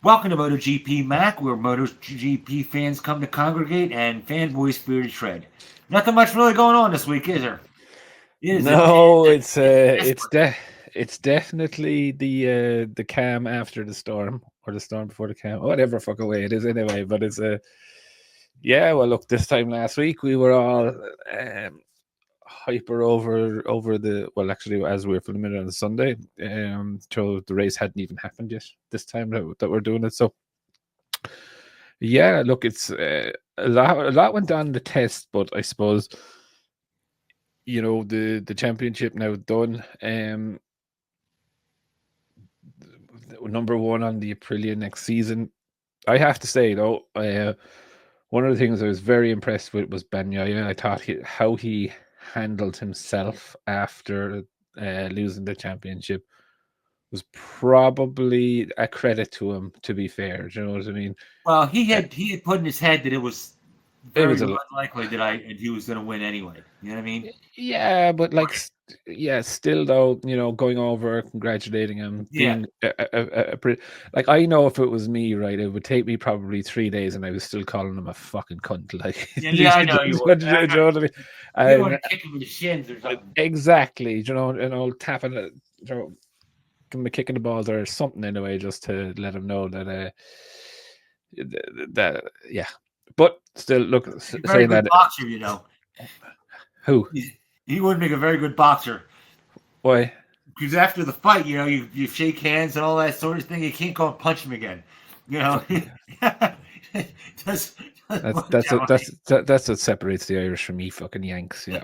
Welcome to MotoGP Mac, where MotoGP fans come to congregate and fanboy spirited shred. Nothing much really going on this week, is there? No, Desperate. it's definitely the calm after the storm or the storm before the calm, whatever fucking way it is anyway. But it's yeah. Well, look, this time last week we were all hyper over the actually as we were filming it on the Sunday, so the race hadn't even happened yet this time that we're doing it. So yeah, look, it's a lot went on in the test, but I suppose the championship now done. Number one on the Aprilia next season. I have to say though, one of the things I was very impressed with was Bagnaia. I thought how he handled himself after losing the championship was probably a credit to him. To be fair, do you know what I mean? Well, Uh, he had put in his head that it was it very was unlikely that he was going to win anyway. You know what I mean? yeah, but like, yeah, still though, going over, congratulating him, Yeah, being like, I know if it was me, right, it would take me probably 3 days, and I was still calling him a fucking cunt. Like, yeah, I know you would. do you know what I mean? You don't want And to kick him in the shins or something. exactly, and I'll tapping it, give him a kick in the balls or something anyway, just to let him know that that yeah. But still, look, He's a very saying good that, boxer, you know. who, He would make a very good boxer. why? Because after the fight, you shake hands and all that sort of thing. You can't go and punch him again. You know, does That's work that's that a, way. that's what separates the Irish from me fucking Yanks. Yeah,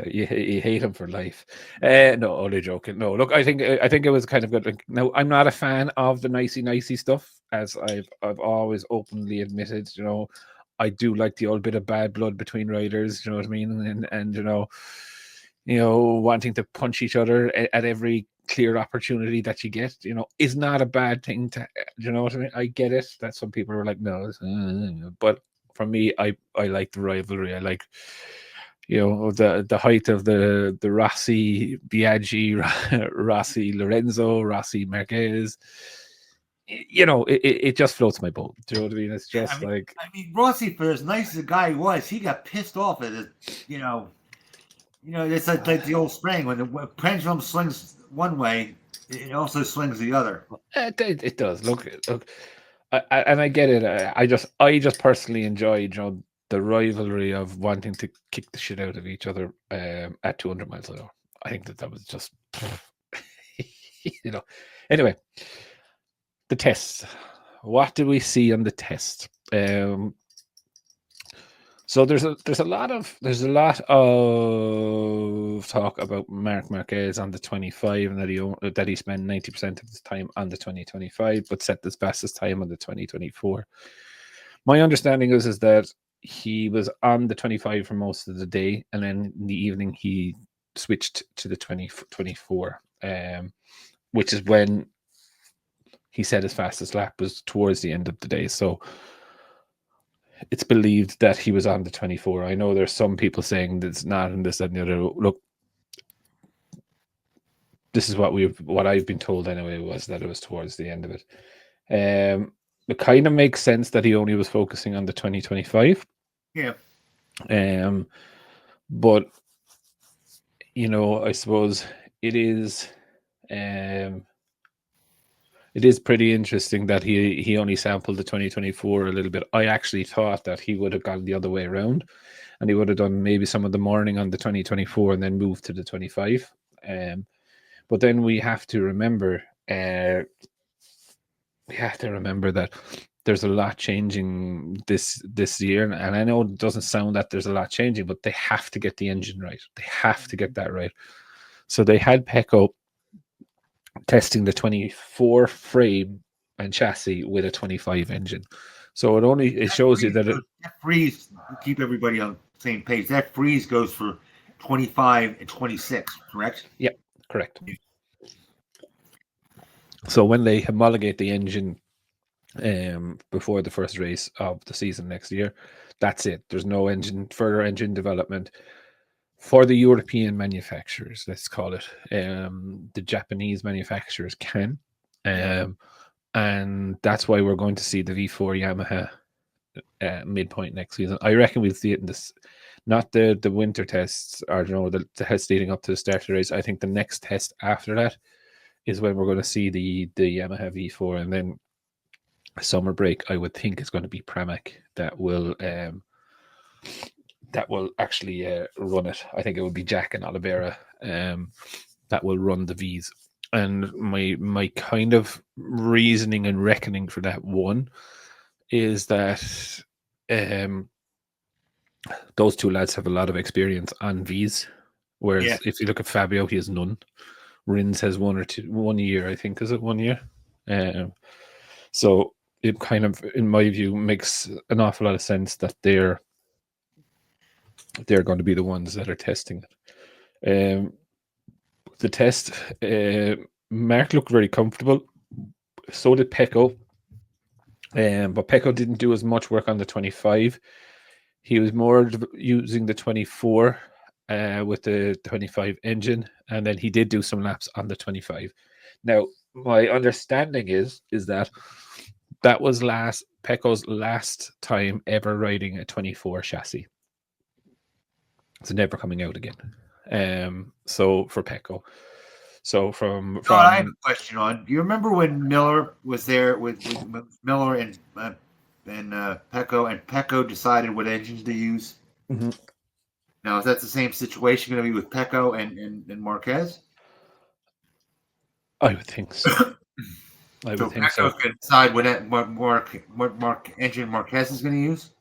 you hate him for life. No, only joking. No, look, I think it was kind of good. Like, now, I'm not a fan of the nicey stuff, as I've always openly admitted. I do like the old bit of bad blood between riders. You know what I mean? And wanting to punch each other at every clear opportunity that you get, is not a bad thing to, you know what I mean? I get it that some people are like, no, but for me, I like the rivalry. I like, the height of the Rossi Biaggi, Rossi Lorenzo, Rossi Marquez. It just floats my boat. Do you know what I mean? It's Yeah, just like, I mean, Rossi, for as nice as a guy he was, he got pissed off at it. You know, it's like the old saying when the pendulum swings one way, it also swings the other. it does. Look, and I get it. I just personally enjoy, the rivalry of wanting to kick the shit out of each other at 200 miles an hour. I think that was just, you know. Anyway, the test. What do we see on the test? So there's a lot of talk about Mark Marquez on the 25, and that he spent 90% of his time on the 2025, but set the fastest time on the 2024. My understanding is that he was on the 25 for most of the day, and then in the evening he switched to the 2024, which is when he said his fastest lap was towards the end of the day. So it's believed that he was on the 24. I know there's some people saying that it's not, and this, that, and the other. Look, this is what I've been told anyway, was that it was towards the end of it. It kind of makes sense that he only was focusing on the 2025. Yeah, Um, but I suppose it is um it is pretty interesting that he only sampled the 2024 a little bit. I actually thought that he would have gone the other way around, and he would have done maybe some of the morning on the 2024 and then moved to the 25. Um, but then we have to remember that there's a lot changing this year, and I know it doesn't sound that there's a lot changing, but they have to get the engine right. They have to get that right. So they had Pecco testing the 24 frame and chassis with a 25 engine. So it shows you that it. that freeze to keep everybody on the same page. That freeze goes for 25 and 26, correct? Yeah, correct. So when they homologate the engine before the first race of the season next year, that's it. There's no further engine development for the European manufacturers. Let's call it. The Japanese manufacturers can, Yeah. and that's why we're going to see the V4 Yamaha midpoint next season. I reckon we'll see it in this, not the winter tests or the tests leading up to the start of the race. I think the next test after that is when we're going to see the Yamaha V4, and then summer break. I would think it's going to be Pramac that will actually run it. I think it would be Jack and Oliveira that will run the V's. And my kind of reasoning and reckoning for that one is that those two lads have a lot of experience on V's, whereas if you look at Fabio, he has none. Rins has 1 year, I think. Is it 1 year? So it kind of, in my view, makes an awful lot of sense that they're going to be the ones that are testing it. The test, Mark looked very comfortable. So did Pecco. But Pecco didn't do as much work on the 25. He was more using the 24 with the 25 engine, and then he did do some laps on the 25. Now, my understanding is that was Pecco's last time ever riding a 24 chassis. It's never coming out again. So for Pecco. So from I have a question on. Do you remember when Miller was there with Miller and Pecco, and Pecco decided what engines to use? Mm-hmm. Now, is that the same situation going to be with Pecco and Marquez? I would think so. I would think so. Pecco can decide what engine Marquez is going to use?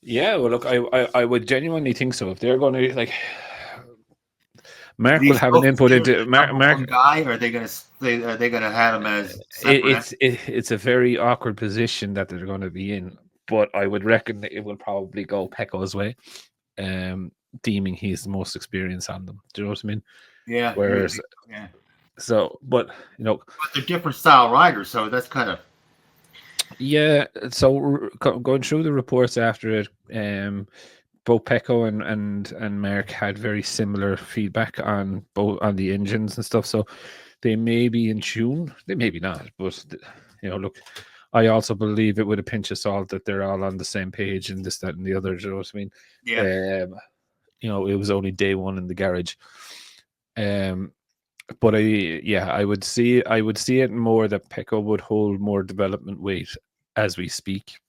Yeah, well, look, I would genuinely think so. If they're going to, Mark will have an input into Mark. Guy, or are they going to have him as? It's a very awkward position that they're going to be in, but I would reckon that it will probably go Pecco's way, deeming he's the most experienced on them. Do you know what I mean? Yeah. Whereas, so, but but they're different style riders, so that's kind of. Yeah, so going through the reports after it, both Pecco and Mark had very similar feedback on the engines and stuff. So they may be in tune, they may be not. But look, I also believe it with a pinch of salt that they're all on the same page and this, that, and the other. Do you know what I mean? Yeah. It was only day one in the garage. But I would see it more that Pecco would hold more development weight as we speak.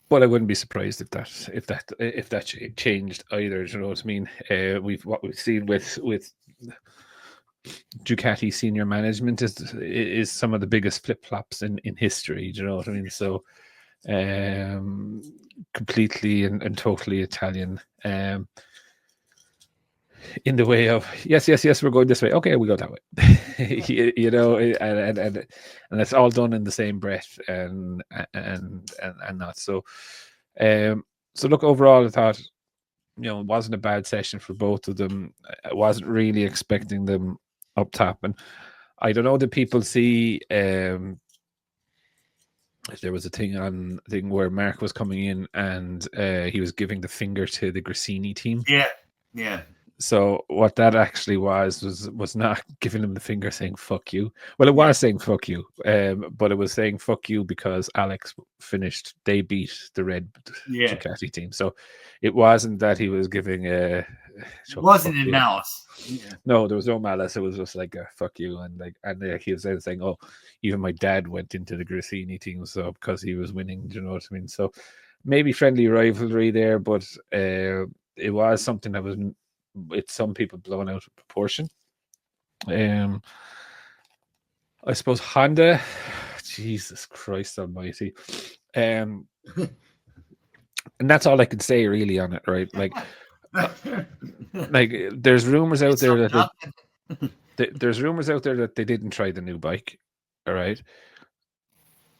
But I wouldn't be surprised if that changed either. Do you know what I mean? What we've seen with Ducati senior management is some of the biggest flip flops in history. Do you know what I mean? So completely and totally Italian. In the way of yes, we're going this way. Okay, we go that way. And it's all done in the same breath, and not so. So look, overall, I thought it wasn't a bad session for both of them. I wasn't really expecting them up top, and I don't know that people see. There was a thing where Mark was coming in and he was giving the finger to the Grassini team. Yeah. So what that actually was not giving him the finger saying fuck you. Well, it was saying fuck you, but it was saying fuck you because Alex finished. They beat the red Ducati team. So it wasn't that he was giving a. It wasn't in malice. Yeah. No, there was no malice. It was just like a fuck you, and he was saying, "Oh, even my dad went into the Grassini team, so because he was winning." Do you know what I mean? So maybe friendly rivalry there, but it was something that was. It's some people blown out of proportion. I suppose Honda, Jesus Christ Almighty, and that's all I can say really on it, right? There's rumors out there that they didn't try the new bike. All right.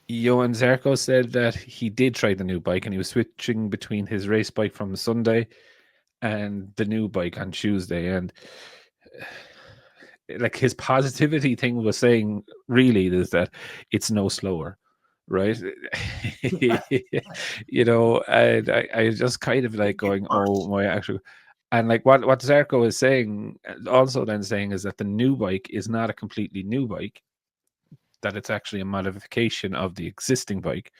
Johan Zarco said that he did try the new bike and he was switching between his race bike from Sunday and the new bike on Tuesday, and his positivity thing was saying really is that it's no slower, right? And I just kind of going, oh my actual, And like what Zarco is saying, also then saying, is that the new bike is not a completely new bike, that it's actually a modification of the existing bike,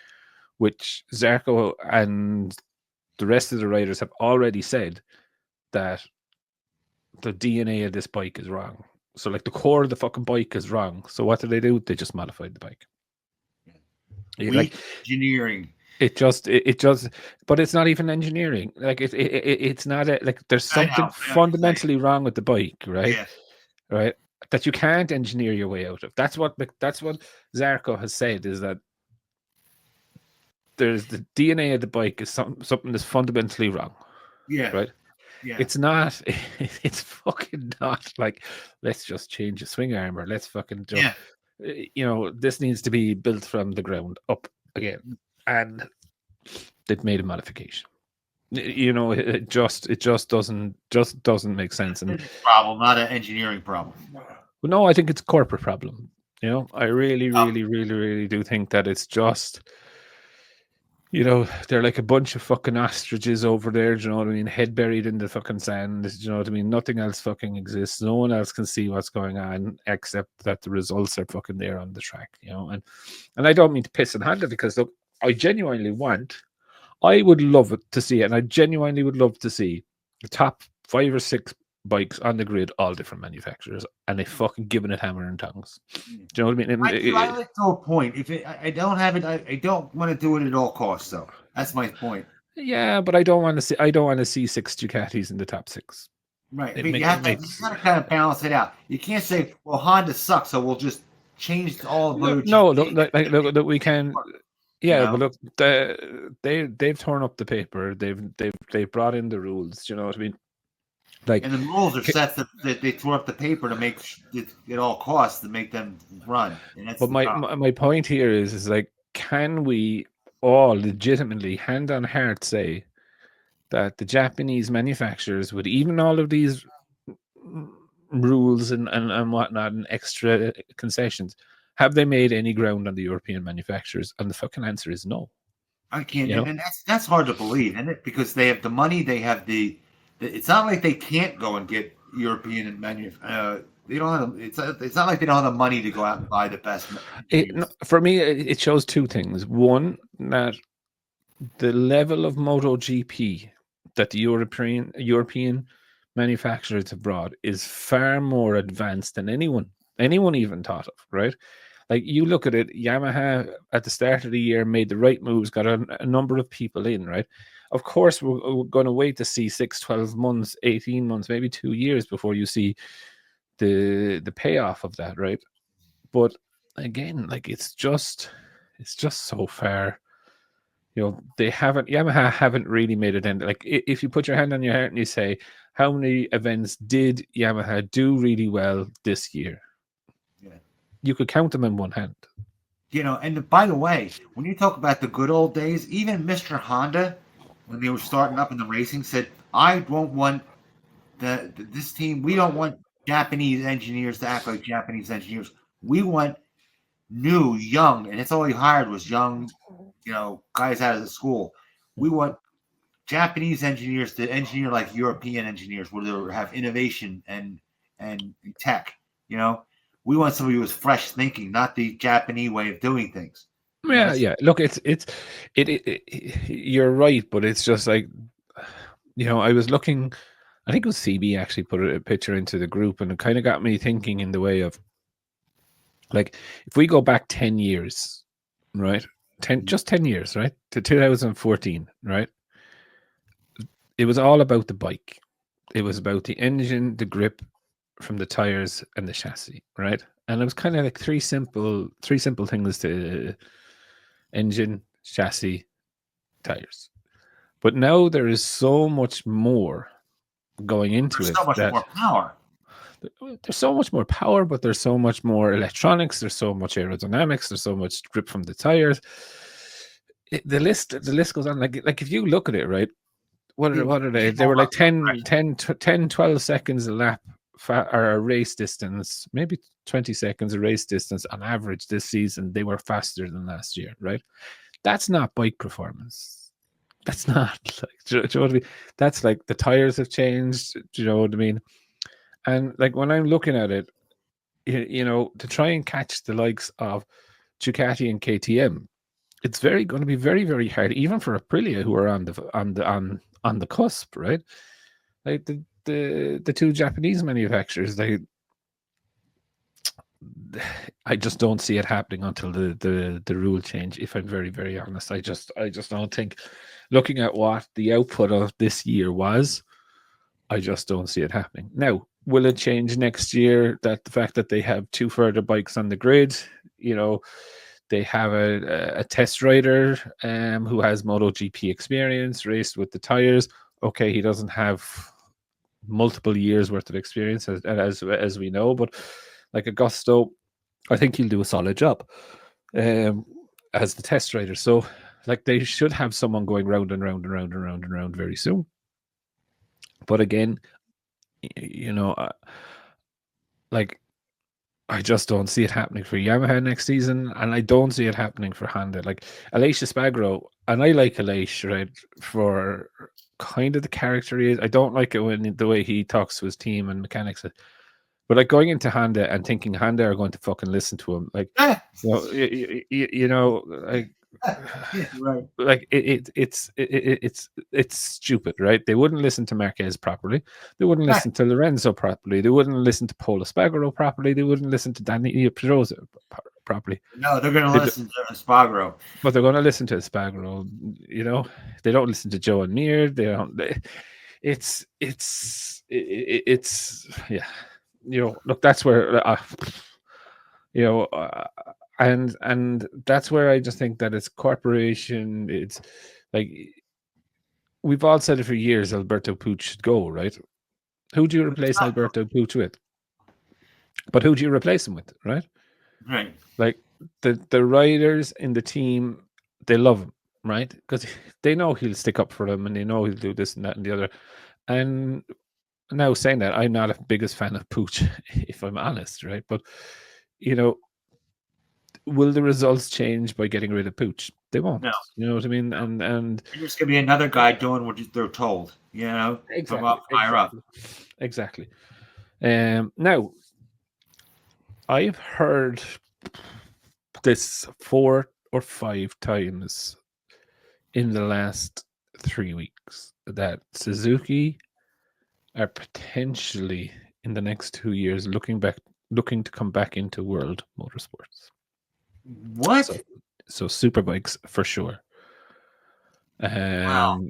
which Zarco and the rest of the riders have already said that the DNA of this bike is wrong. So like the core of the fucking bike is wrong. So what do? They just modified the bike. Weak engineering. It just, but it's not even engineering. Like it's not like there's something fundamentally wrong with the bike, right? Yeah. Right. That you can't engineer your way out of. That's what Zarco has said, is that there's the DNA of the bike is something that's fundamentally wrong. Yeah. Right. Yeah. It's not. It's fucking not like, let's just change the swing arm, or let's fucking jump. Yeah. This needs to be built from the ground up again, and they've made a modification. It just doesn't make sense. And it's a problem, not an engineering problem. Well, no, I think it's a corporate problem. I really do think that it's just, they're like a bunch of fucking ostriches over there, do you know what I mean? Head buried in the fucking sand, do you know what I mean? Nothing else fucking exists. No one else can see what's going on except that the results are fucking there on the track, and I don't mean to piss on Honda, because look, I would love to see it, and I genuinely would love to see the top 5 or 6 bikes on the grid, all different manufacturers, and they fucking giving it hammer and tongs. Do you know what I mean? I like to a point. If I don't have it, I don't want to do it at all costs. Though that's my point. Yeah, but I don't want to see 6 Ducatis in the top 6. Right, but you have to kind of balance it out. You can't say, "Well, Honda sucks, so we'll just change all of." No, look, we can. Yeah, but look, they've torn up the paper. They've brought in the rules. You know what I mean? Like, and the rules are set that they tore up the paper to make it at all costs to make them run. And that's but my point here is like, can we all legitimately, hand on heart, say that the Japanese manufacturers, with even all of these rules and whatnot and extra concessions, have they made any ground on the European manufacturers? And the fucking answer is no. I can't, and that's hard to believe, isn't it? Because they have the money, they have it's not like they can't go and get European they don't have. It's not like they don't have the money to go out and buy the best. For me, it shows 2 things. One, that the level of MotoGP that the European manufacturers have brought is far more advanced than anyone even thought of, right? Like, you look at it, Yamaha at the start of the year made the right moves, got a number of people in, right? Of course, we're going to wait to see 6, 12 months, 18 months, maybe 2 years before you see the payoff of that, right? But again, like, it's just so far. Yamaha haven't really made it end. Like, if you put your hand on your heart and you say, how many events did Yamaha do really well this year? Yeah. You could count them in one hand. And by the way, when you talk about the good old days, even Mr. Honda, when they were starting up in the racing, said, I won't want this team. We don't want Japanese engineers to act like Japanese engineers. We want new, young, and that's all he hired was young, guys out of the school. We want Japanese engineers to engineer like European engineers, where they have innovation and tech. We want somebody with fresh thinking, not the Japanese way of doing things. Yeah. Look, it's you're right, but it's just like, I was looking. I think it was CB actually put a picture into the group, and it kind of got me thinking in the way of, like, if we go back 10 years, right? 10 years, right? To 2014, right? It was all about the bike. It was about the engine, the grip from the tires, and the chassis, right? And it was kind of like three simple things: to engine, chassis, tires. But now there is so much more going into it. There's so much more power. There's so much more power, but there's so much more electronics. There's so much aerodynamics. There's so much grip from the tires. The list goes on. Like if you look at it, right? What are they? They were like 10, 12 seconds a lap or a race distance, maybe 20 seconds a race distance on average this season. They were faster than last year, right? That's not bike performance. That's not like, do you know what I mean? That's like the tires have changed. Do you know what I mean? And like when I'm looking at it, to try and catch the likes of Ducati and KTM, it's going to be very, very hard, even for Aprilia, who are on the cusp, right? Like the two Japanese manufacturers, I just don't see it happening until the rule change. If I'm very, very honest, I just don't think. Looking at what the output of this year was, I just don't see it happening. Now, will it change next year? That the fact that they have two further bikes on the grid, they have a test rider who has MotoGP experience, raced with the tires. Okay, he doesn't have multiple years worth of experience as we know, but like Augusto, I think he'll do a solid job as the test rider. So like they should have someone going round and round and round and round and round very soon. But again, like I just don't see it happening for Yamaha next season, and I don't see it happening for Honda. Like Aleix Espargaro, and I like Aleix, right, for kind of the character he is. I don't like it when the way he talks to his team and mechanics. But like going into Honda and thinking Honda are going to fucking listen to him, like like right. like it's stupid, right? They wouldn't listen to Marquez properly. They wouldn't listen to Lorenzo properly. They wouldn't listen to Pol Espargaro properly. They wouldn't listen to Dani Pedrosa properly. No, they're going to listen to Espargaro. But they're going to listen to Espargaro. They don't listen to Joe and Mir. They don't. It's yeah. Look, that's where and that's where I just think that it's corporation. It's like we've all said it for years. Alberto Puig should go, right? Who do you replace Alberto Puig with? But who do you replace him with, right? Right. Like the riders in the team, they love him, right? Because they know he'll stick up for them, and they know he'll do this and that and the other. And now saying that, I'm not a biggest fan of Puig, if I'm honest, right? But will the results change by getting rid of Puig? They won't. No. You know what I mean? And there's gonna be another guy doing what they're told. Exactly. From up higher up. Exactly. Now, I've heard this 4 or 5 times in the last 3 weeks that Suzuki are potentially in the next 2 years looking to come back into world motorsports. What? So superbikes for sure. Wow.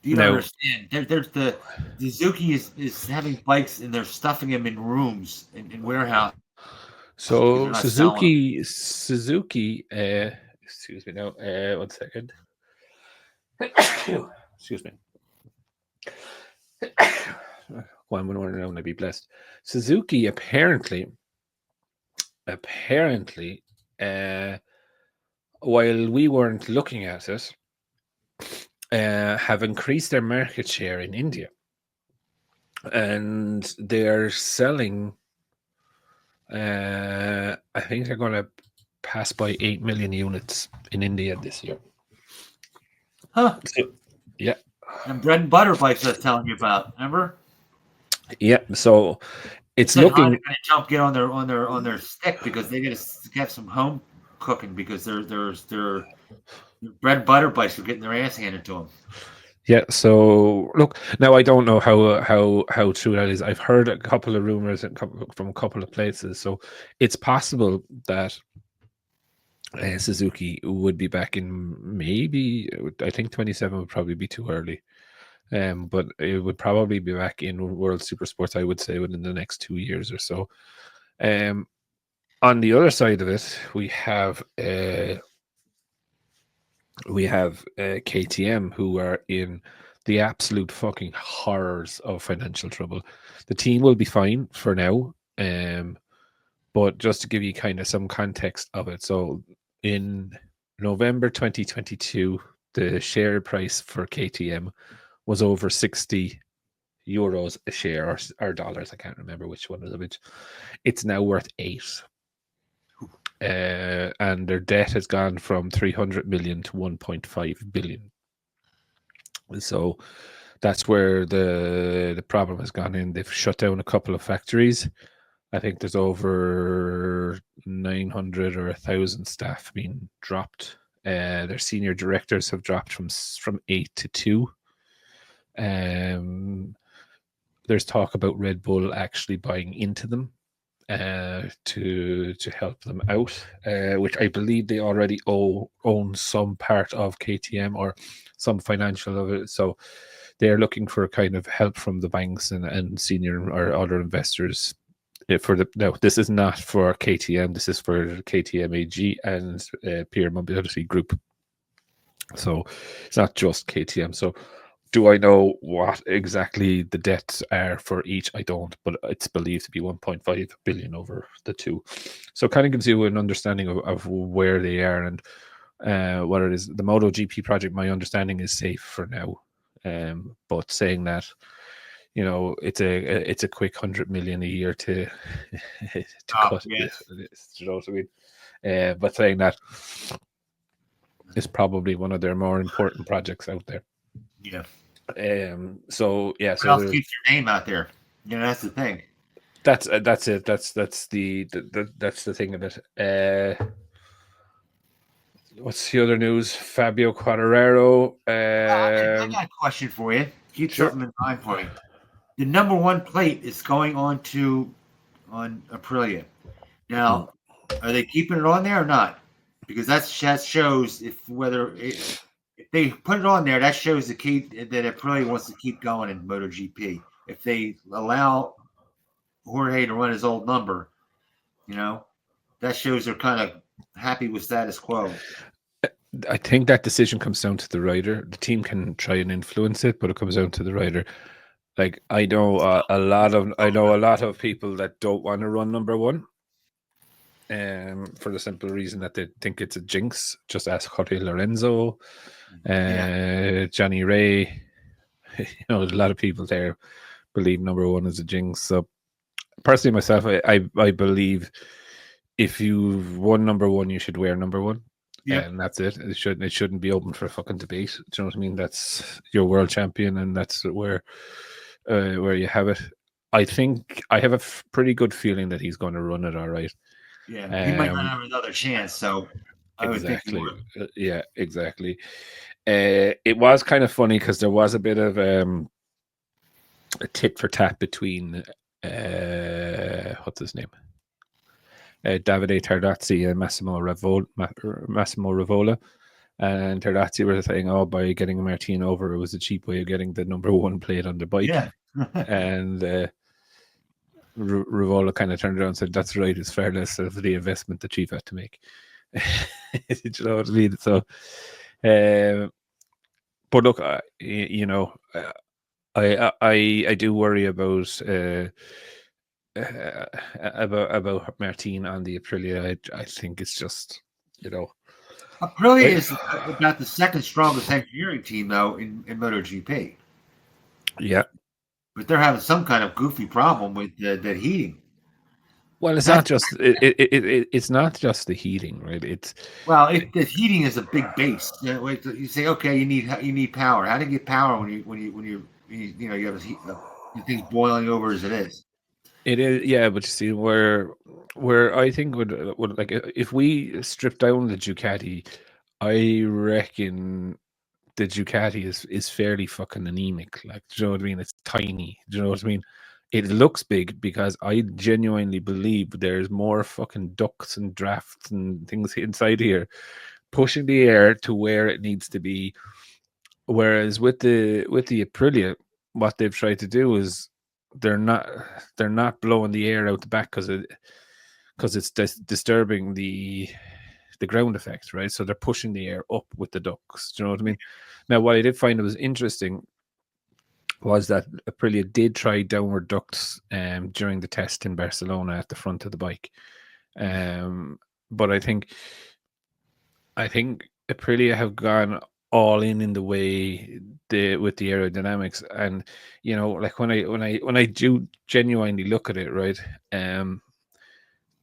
You don't understand. There's the Suzuki is having bikes and they're stuffing them in rooms in warehouse. So Suzuki, excuse me now, 1 second. Excuse me. One morning now, be blessed. Suzuki apparently, while we weren't looking at it, have increased their market share in India, and they're selling. I think they're going to pass by 8 million units in India this year. Huh? So, yeah. And bread and butter bikes I was telling you about. Remember? Yeah. So it's looking. They're going to get on their stick because they got to get some home cooking because their bread and butter bikes are getting their ass handed to them. Yeah. So look, now I don't know how true that is. I've heard a couple of rumors from a couple of places. So it's possible that Suzuki would be back in maybe. I think 27 would probably be too early. But it would probably be back in World Supersports, I would say, within the next 2 years or so. On the other side of it, we have KTM, who are in the absolute fucking horrors of financial trouble. The team will be fine for now, but just to give you kind of some context of it. So in November 2022, the share price for KTM was over 60 euros a share or dollars. I can't remember which one was which. It's now worth 8. And their debt has gone from 300 million to 1.5 billion. So that's where the problem has gone in. They've shut down a couple of factories. I think there's over 900 or 1,000 staff being dropped. Their senior directors have dropped from 8 to 2. There's talk about Red Bull actually buying into them to help them out, which I believe they already own some part of KTM or some financial of it. So they're looking for kind of help from the banks and senior or other investors. No, this is not for KTM. This is for KTM AG and Peer Mobility Group. So it's not just KTM. So do I know what exactly the debts are for each? I don't, but it's believed to be 1.5 billion over the two. So it kind of gives you an understanding of where they are and what it is. The MotoGP project, my understanding, is safe for now. But saying that, it's a quick 100 million a year to cut. Yes. You know what I mean? But saying that, it's probably one of their more important projects out there. Yeah. So yeah. What else keeps your name out there? That's the thing. That's it. That's the thing of it. What's the other news? Fabio Quartararo. I got a question for you. Keep something in mind for you. The number one plate is going on Aprilia. Now, are they keeping it on there or not? Because that shows if they put it on there, that shows that Aprilia wants to keep going in MotoGP. If they allow Jorge to run his old number, that shows they're kind of happy with status quo. I think that decision comes down to the rider. The team can try and influence it, but it comes down to the rider. Like I know a lot of people that don't want to run number one. For the simple reason that they think it's a jinx. Just ask Jorge Lorenzo, Johnny Ray. A lot of people there believe number one is a jinx. So personally, myself, I believe if you've won number one, you should wear number one. Yeah. And that's it. It shouldn't be open for a fucking debate. Do you know what I mean? That's your world champion, and that's where you have it. I think I have a pretty good feeling that he's going to run it all right. Yeah, he might not have another chance. So I would think he would. Yeah, exactly. It was kind of funny because there was a bit of a tit for tat between what's his name, Davide Tardazzi and Massimo Rivola. And Tardazzi were saying, "Oh, by getting Martin over, it was a cheap way of getting the number one plate on the bike." Yeah. And Rivola kind of turned around and said, "That's right. It's far less of the investment that you've had to make." You know what I mean? So, but look, I do worry about Martin on the Aprilia. I think it's just Aprilia is about the second strongest engineering team though in MotoGP. Yeah, but they're having some kind of goofy problem with the heating. Well, it's not just it's not just the heating, right? The heating is a big base. You say, okay, you need power. How do you get power when you have things boiling over as it is? It is, yeah, but you see where I think would like if we strip down the Ducati, I reckon the Ducati is fairly fucking anemic. Like, do you know what I mean? It's tiny. Do you know what I mean? It looks big because I genuinely believe there's more fucking ducts and drafts and things inside here pushing the air to where it needs to be. Whereas with the Aprilia, what they've tried to do is they're not blowing the air out the back because it's disturbing the ground effect, right? So they're pushing the air up with the ducts. Do you know what I mean? Now, what I did find was interesting was that Aprilia did try downward ducts during the test in Barcelona at the front of the bike. But I think Aprilia have gone all in the way with the aerodynamics, and like when I do genuinely look at it, right,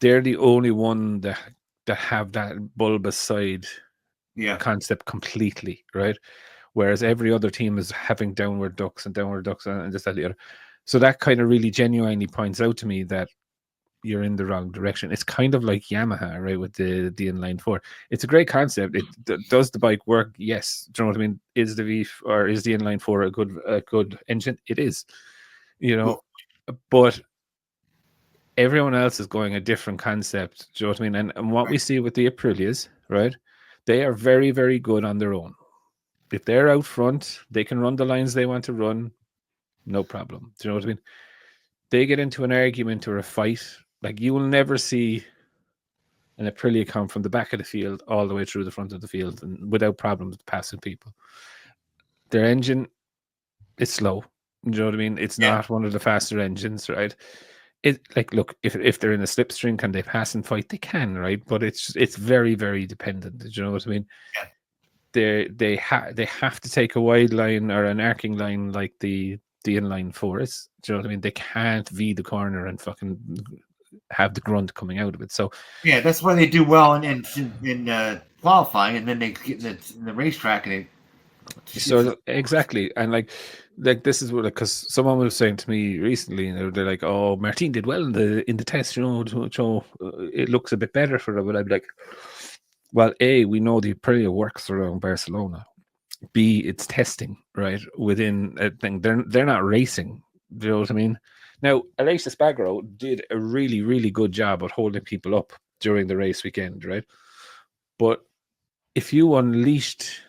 they're the only one that have that bulbous side concept completely, right? whereas every other team is having downward ducks and this, that, the other. So that kind of really genuinely points out to me that you're in the wrong direction. It's kind of like Yamaha, right, with the inline four. It's a great concept. Does the bike work? Yes. Do you know what I mean? Is the inline four a good engine? It is. You know, but everyone else is going a different concept. Do you know what I mean? And what we see with the Aprilias, right? They are very, very good on their own. If they're out front, they can run the lines they want to run, no problem. Do you know what I mean? They get into an argument or a fight, like you will never see an Aprilia come from the back of the field all the way through the front of the field and without problems passing people. Their engine is slow. Do you know what I mean? It's not one of the faster engines, right? Look, if they're in a slipstream, can they pass and fight? They can, right? But it's very, very dependent. Do you know what I mean? Yeah. They have to take a wide line or an arcing line like the inline four is. Do you know what I mean? They can't V the corner and fucking have the grunt coming out of it. So yeah, that's why they do well in qualifying, and then they get in the racetrack and they. So exactly, and like this is what, because someone was saying to me recently, and they're like, "Oh, Martin did well in the test, you know, so it looks a bit better for them." But I'd be like, "Well, A, we know the Aprilia works around Barcelona. B, it's testing, right? Within a thing, they're not racing. Do you know what I mean?" Now, Aleix Espargaro did a really, really good job at holding people up during the race weekend, right? But if you unleashed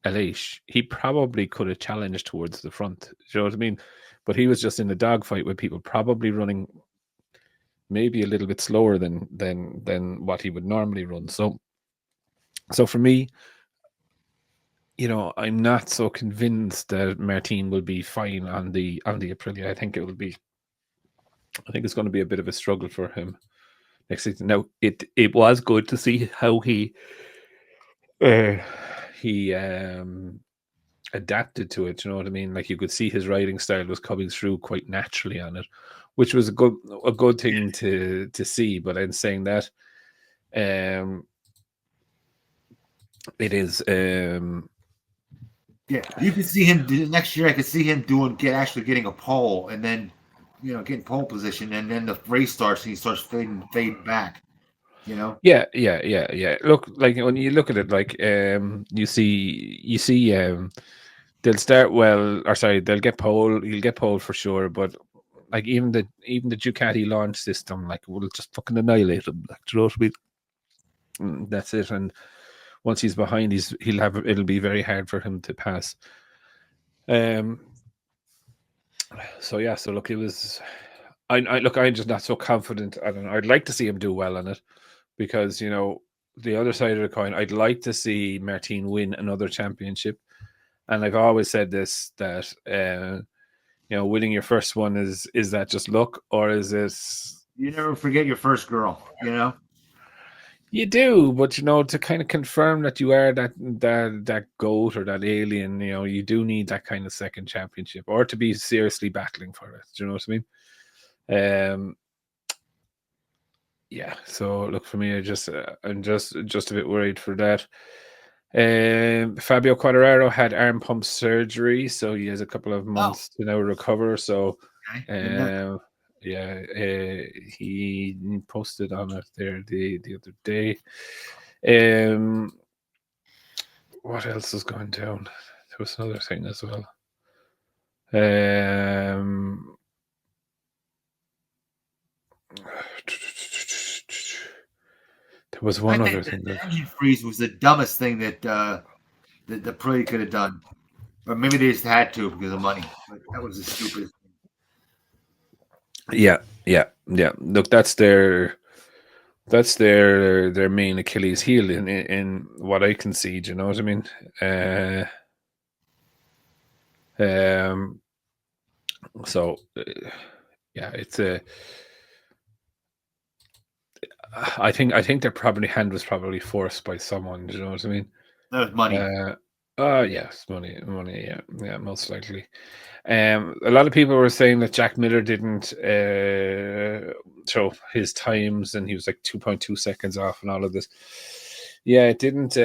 Aleix, he probably could have challenged towards the front. Do you know what I mean? But he was just in a dogfight with people, probably running maybe a little bit slower than what he would normally run. So for me, you know, I'm not so convinced that Martin will be fine on the Aprilia. I think it's going to be a bit of a struggle for him next season. Now, it was good to see how he adapted to it. You know what I mean? Like you could see his riding style was coming through quite naturally on it, which was a good thing to see. But in saying that, it is. Yeah, you can see him next year. I could see him actually getting a pole, and then getting pole position, and then the race starts, and he starts fading back. You know. Yeah. Look, like when you look at it, like you see, they'll start well, or sorry, they'll get pole. You'll get pole for sure, but like even the Ducati launch system, like will just fucking annihilate him. Like, do you know what I mean? That's it. And once he's behind, it'll be very hard for him to pass. So yeah, so look, it was. I'm just not so confident. I don't know. I'd like to see him do well on it, because the other side of the coin, I'd like to see Martin win another championship. And I've always said this, that winning your first one is that just luck, or is this? You never forget your first girl. You do, but to kind of confirm that you are that goat or that alien, you do need that kind of second championship, or to be seriously battling for it. Do you know what I mean? Yeah. So look, for me, I'm just a bit worried for that. Fabio Quartararo had arm pump surgery, so he has a couple of months to now recover. So, he posted on it there the other day. What else is going down? There was another thing as well. There was one other thing. The engine freeze was the dumbest thing that the Pro could have done, or maybe they just had to because of money. But that was the stupidest thing. Yeah. Look, that's their main Achilles heel in what I can see. Do you know what I mean? So yeah, it's a. I think their hand was probably forced by someone. Do you know what I mean? That was money. Yes, money. Yeah, most likely. A lot of people were saying that Jack Miller didn't show his times, and he was like 2.2 seconds off, and all of this. Yeah, it didn't.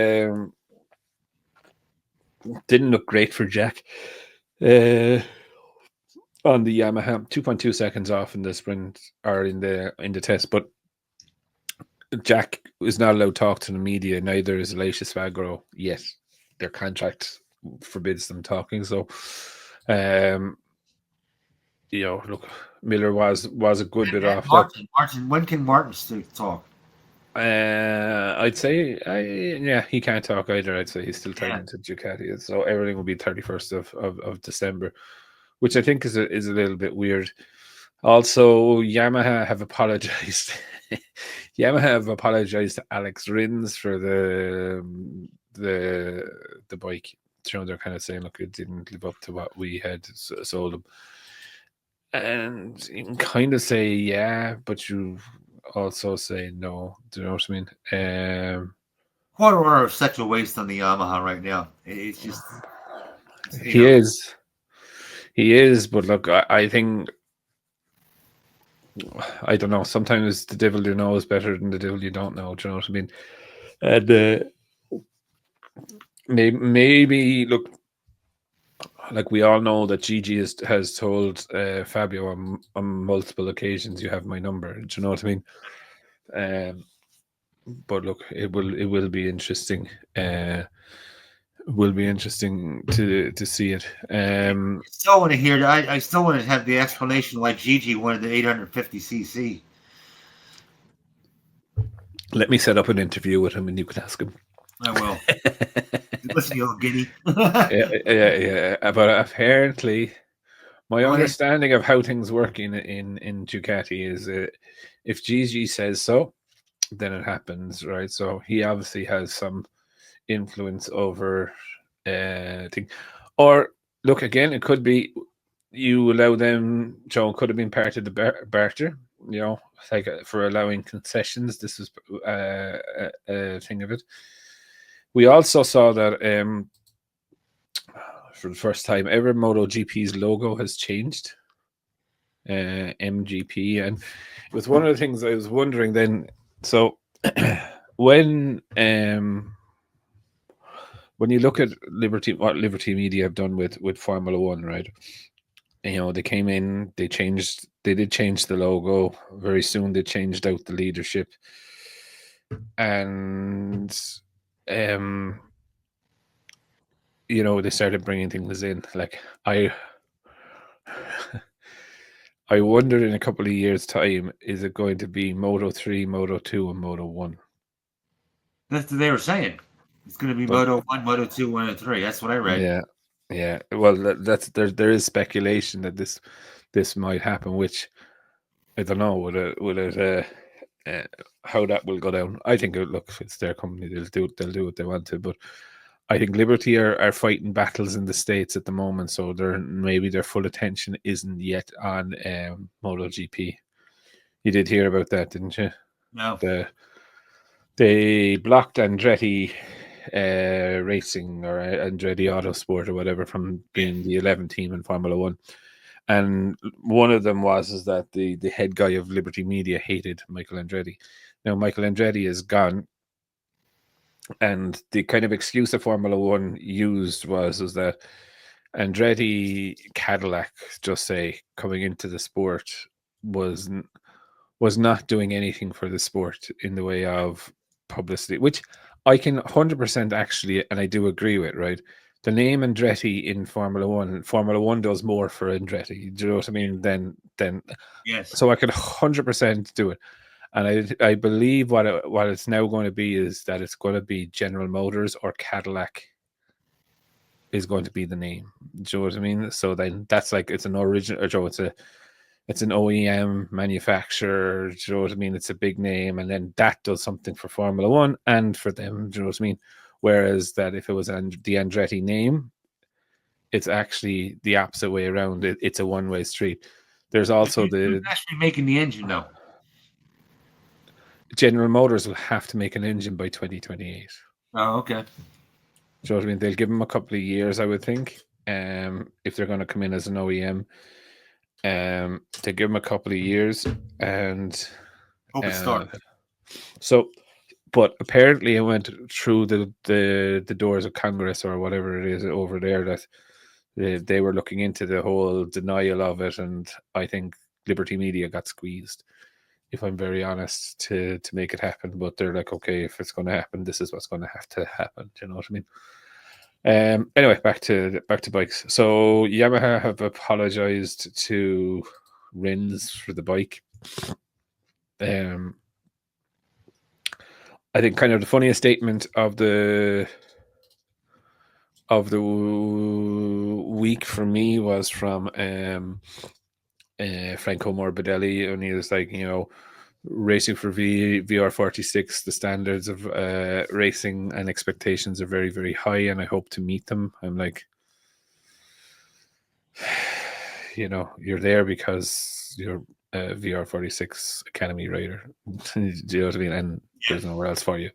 Didn't look great for Jack on the Yamaha. 2.2 seconds off in the sprint or in the test, but Jack is not allowed to talk to the media. Neither is Alicia Spagro yet. Their contract forbids them talking. So, look, Miller was a good bit And off that. Martin, when can Martin still talk? I'd say, he can't talk either. I'd say he's still tied Yeah. into Ducati, so everything will be 31st of December, which I think is a little bit weird. Also, Yamaha have apologized. Yamaha have apologized to Alex Rins for the bike. They're kind of saying, look, it didn't live up to what we had sold them. And you can kind of say, yeah, but you also say no. Do you know what I mean? Quarter hour is such a waste on the Yamaha right now. It's just He is, but look, I think I don't know. Sometimes the devil you know is better than the devil you don't know. Do you know what I mean? And maybe look, like we all know that Gigi has told Fabio on multiple occasions, "You have my number." Do you know what I mean? But look, it will be interesting. Will be interesting to see it. I still want to hear that. I still want to have the explanation why Gigi wanted the 850cc. Let me set up an interview with him, and you can ask him. I will. Listen, you little giddy. yeah. But apparently, my understanding of how things work in Ducati is if Gigi says so, then it happens, right? So he obviously has some influence over thing. Or look again, it could be you allow them. Joe could have been part of the barter, like for allowing concessions. This is a thing of it. We also saw that for the first time ever, MotoGP's logo has changed. MGP, and it was one of the things I was wondering then. So when you look at what Liberty Media have done with Formula One, right? They came in, they did change the logo. Very soon they changed out the leadership, and they started bringing things in. Like I wonder in a couple of years' time, is it going to be Moto 3, Moto 2, and Moto 1? That's what they were saying. It's going to be Moto 1, Moto 2, Moto 3. That's what I read. Yeah. Well, there is speculation that this might happen, which I don't know. Will it how that will go down? I think it's their company. They'll do what they want to, but I think Liberty are fighting battles in the States at the moment, so maybe their full attention isn't yet on MotoGP. You did hear about that, didn't you? No. They blocked Andretti Racing or Andretti Autosport or whatever from being the 11th team in Formula One. And one of them was that the head guy of Liberty Media hated Michael Andretti. Now, Michael Andretti is gone. And the kind of excuse that Formula One used was that Andretti Cadillac, just say, coming into the sport was not doing anything for the sport in the way of publicity, which I can 100% actually, and I do agree with, right? The name Andretti in Formula One does more for Andretti. Do you know what I mean? Then yes. So I could 100% do it. And I believe what it's now going to be is that it's going to be General Motors or Cadillac is going to be the name. Do you know what I mean? So then that's like it's an original, or it's an OEM manufacturer. Do you know what I mean? It's a big name, and then that does something for Formula One and for them. Do you know what I mean? Whereas that if it was the Andretti name, it's actually the opposite way around. It's a one-way street. There's also Who's actually making the engine though. General Motors will have to make an engine by 2028. Oh, okay. Do you know what I mean? They'll give them a couple of years, I would think. If they're going to come in as an OEM, they give them a couple of years and hope it starts. So But apparently, it went through the doors of Congress or whatever it is over there that they were looking into the whole denial of it, and I think Liberty Media got squeezed, if I'm very honest, to make it happen. But they're like, okay, if it's going to happen, this is what's going to have to happen. Do you know what I mean? Anyway, back to bikes. So Yamaha have apologized to Rins for the bike. I think kind of the funniest statement of the week for me was from Franco Morbidelli, and he was like, racing for VR46, the standards of racing and expectations are very, very high, and I hope to meet them. I'm like, you're there because you're a VR46 Academy rider. Do you know what I mean? And there's nowhere else for you.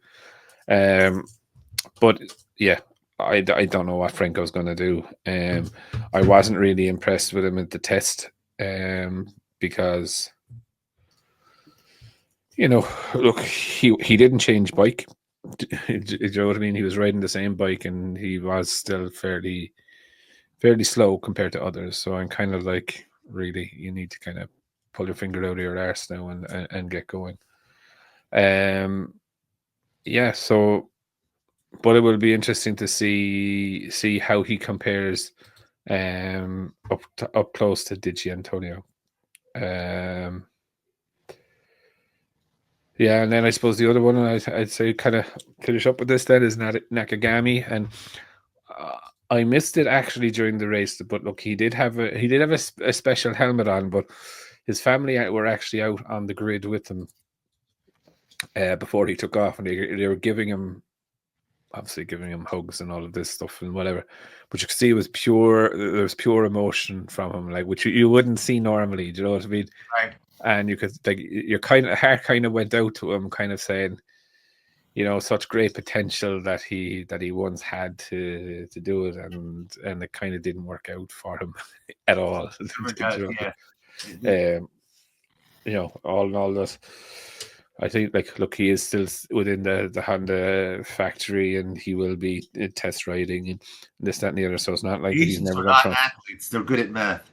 But yeah, I don't know what Franco's going to do. I wasn't really impressed with him at the test because, look, he didn't change bike. Do you know what I mean? He was riding the same bike and he was still fairly slow compared to others. So I'm kind of like, really, you need to kind of pull your finger out of your arse now and get going. Yeah, so, but it will be interesting to see how he compares up close to Di Giannantonio. Yeah, and then I suppose the other one I'd say kind of finish up with this then is Nakagami, and I missed it actually during the race. But look, he did have a special helmet on, but his family were actually out on the grid with him before he took off, and they were giving him hugs and all of this stuff and whatever. But you could see it was there was pure emotion from him, like which you wouldn't see normally. Do you know what I mean? Right. And you could like your heart kind of went out to him, kind of saying, such great potential that he once had to do it, and it kind of didn't work out for him at all. All in all, that I think, like, look, he is still within the Honda factory, and he will be test riding and this, that, and the other. So it's not like he's never not athletes; they're good at math.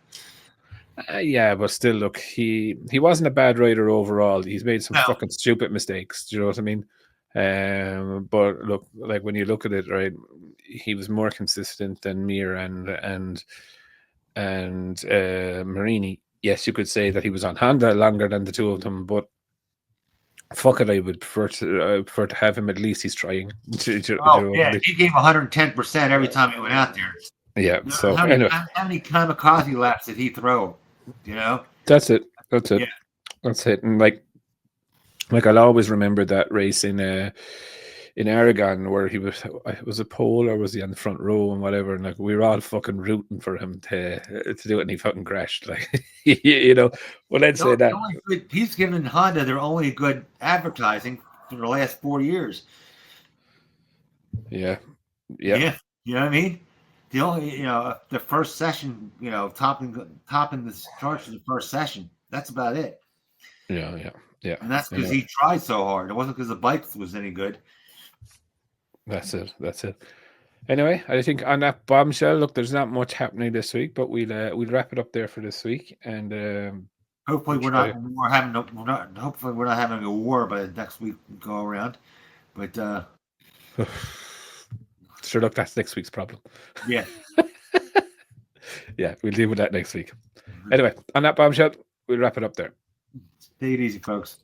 Yeah, but still, look, he wasn't a bad rider overall. He's made some fucking stupid mistakes. Do you know what I mean? But look, like when you look at it, right, he was more consistent than Mir and Marini. Yes, you could say that he was on Honda longer than the two of them, but fuck it, I would prefer to have him. At least he's trying. He gave 110% every time he went out there. Yeah. So how many kamikaze laps did he throw? That's it. Yeah. That's it. And like I'll always remember that race in Aragon where he was a pole, or was he on the front row and whatever, and like we were all fucking rooting for him to do it, and he fucking crashed. Like well, I'd say that he's given Honda their only good advertising for the last 4 years. Yeah. You know what I mean? The only, the first session, topping the charts for the first session. That's about it. Yeah. And that's because he tried so hard. It wasn't because the bike was any good. That's it. Anyway, I think on that bombshell, look, there's not much happening this week, but we'll wrap it up there for this week, and hopefully we're not having a war by the next week go around. But sure, look, that's next week's problem. Yeah. Yeah, we'll deal with that next week. Anyway, on that bombshell, we'll wrap it up there. Take it easy, folks.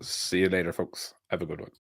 See you later, folks. Have a good one.